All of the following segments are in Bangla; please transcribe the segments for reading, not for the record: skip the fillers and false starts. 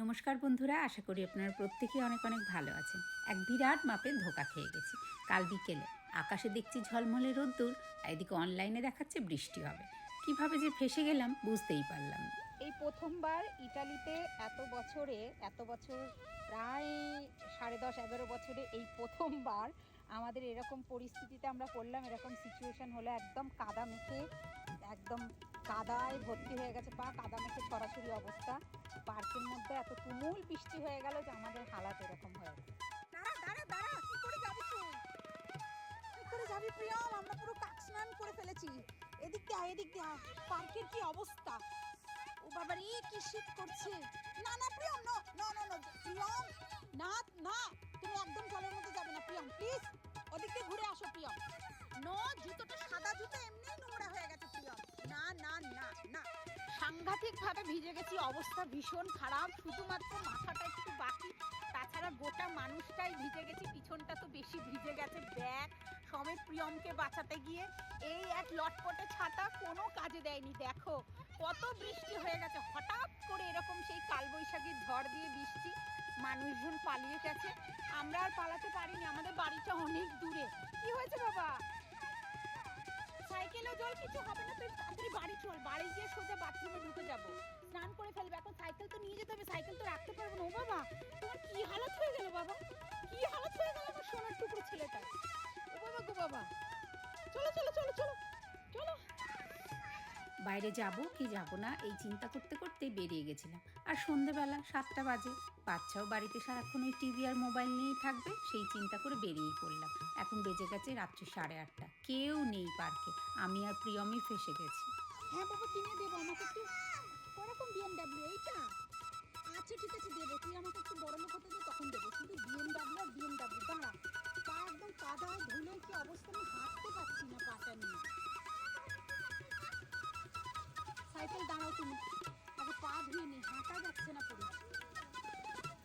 নমস্কার বন্ধুরা, আশা করি আপনারা প্রত্যেকেই অনেক অনেক ভালো আছেন। এক বিরাট মাপের ধোঁকা খেয়ে গেছি। কাল বিকেলে আকাশে দেখছি ঝলমলে রোদ্দুর, এদিকে অনলাইনে দেখাচ্ছে বৃষ্টি হবে। কিভাবে যে ফেসে গেলাম বুঝতেই পারলাম না। এই প্রথমবার ইটালিতে এত বছর প্রায় 10.5-11 বছরে এই প্রথমবার আমাদের এরকম পরিস্থিতিতে আমরা পড়লাম। এরকম সিচুয়েশন হলো, একদম কাদা মেখে, একদম কাদায় ভর্তি হয়ে গেছে পা, কাদা মেখে ছড়াছড়ি অবস্থা। পার্কের মধ্যে এত তুমুল বৃষ্টি হয়ে গেল যে আমাদের হালাত এরকম হয়ে গেল। দাঁড়া দাঁড়া দাঁড়া, কি করে যাবি তুই? কি করে যাবি প্রিয়ম? আমরা পুরো কাক স্নান করে ফেলেছি। এদিক দিয়ে আয়, এদিক দিয়ে আয়। পার্কের কি অবস্থা! ও বাবা রে, কি শীত করছে! না না Priyam, no no no no Priyam, না না, তুমি একদম জলের মধ্যে যাবে না প্রিয়ম, প্লিজ। ওদিক দিয়ে ঘুরে আসো প্রিয়ম। নো, জুতোটা সাদা জুতো এমনিই নোংরা হয়ে গেছে প্রিয়ম। না না না না, সাংঘাতিকভাবে ভিজে গেছি, অবস্থা ভীষণ খারাপ। শুধুমাত্র মাথাটা একটু বাকি, তাছাড়া গোটা মানুষটাই ভিজে গেছি। পিছনটা তো বেশি ভিজে গেছে, ব্যাগ সমেত প্রিয়মকে বাঁচাতে গিয়ে এই এক লটপটে ছাতা কোনো কাজে দেয়নি। দেখো কত বৃষ্টি হয়ে গেছে, হঠাৎ করে এরকম সেই কালবৈশাখীর ঝড় দিয়ে বৃষ্টি, মানুষজন পালিয়ে গেছে। আমরা আর পালাতে পারিনি, আমাদের বাড়িটা অনেক দূরে। কি হয়েছে বাবা? সাইকেলেও জল, কিছু হবে না। তুই তাড়াতাড়ি বাড়ি চল, বাড়ি গিয়ে সোজা বাথরুমে ঢুকে যাবো, স্নান করে ফেলবে। এখন সাইকেল তো নিয়ে যেতে হবে, সাইকেল তো রাখতে পারবো না। ও বাবা, তোমার কি হালত হয়ে গেল বাবা, কি হালত হয়ে গেল আমার সোনার টুকরো ছেলেটা। ও বাবা গো বাবা, চলো চলো চলো চলো চলো। বাইরে যাব কি যাব না এই চিন্তা করতে করতে বেরিয়ে গেছিলাম। আর সন্ধেবেলা 7টা বাজে, বাচ্চাও বাড়িতে সারাক্ষণ ওই টিভি আর মোবাইল নিয়েই থাকবে, সেই চিন্তা করে বেরিয়েই পড়লাম। এখন বেজে গেছে রাত্রি 8:30, কেউ নেই পার্কে, আমি আর প্রিয়মই ফেসে গেছি। হ্যাঁ বাবা, কিনে দেবো আমাকে একটু। ওরকম বিএমডাব্লিউ এইটা? আচ্ছা ঠিক আছে, দেবো। তুই আমাকে একটু বড় লোক হতে দে, তখন দেবো। কিন্তু বিএমডাব্লিউ আর বিএমডাব্লিউ, দাঁড়া। পা একদম কাদায় ধুলে কি অবস্থা, আমি হাঁটতে পারছি না পাটা নিয়ে। সাইকেল দাঁড়াও তুমি, আগে পা ধুয়ে নি, হাঁটা যাচ্ছে না পুরো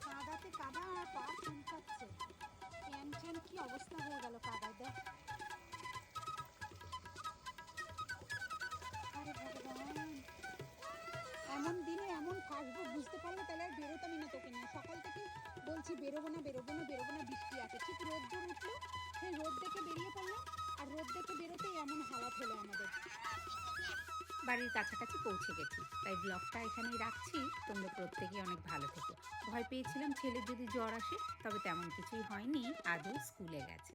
কাদাতে। কাদা আর পা চুলকাচ্ছে, প্যান ট্যান কি অবস্থা হয়ে গেল কাদায়, দেখ। আরে ভগবান, এমন দিনে এমন ফাঁসবো বুঝতে পারলে তাহলে আর বেরোতামই না তোকে নিয়ে। সকাল থেকে বলছি বেরোবো না বেরোবো না বেরোবো না, বৃষ্টি আছে। ঠিক রোদ্দুর উঠলো, সেই রোদ দেখে বেরিয়ে পড়লাম, আর রোদ দেখে বেরোতেই এমন হালাত হলো আমাদের। বাড়ির কাছাকাছি পৌঁছে গেছি, তাই ব্লগটা এখানেই রাখছি। তোমরা প্রত্যেকেই অনেক ভালো থেকো। ভয় পেয়েছিলাম ছেলের যদি জ্বর আসে, তবে তেমন কিছুই হয়নি, আজও স্কুলে গেছে।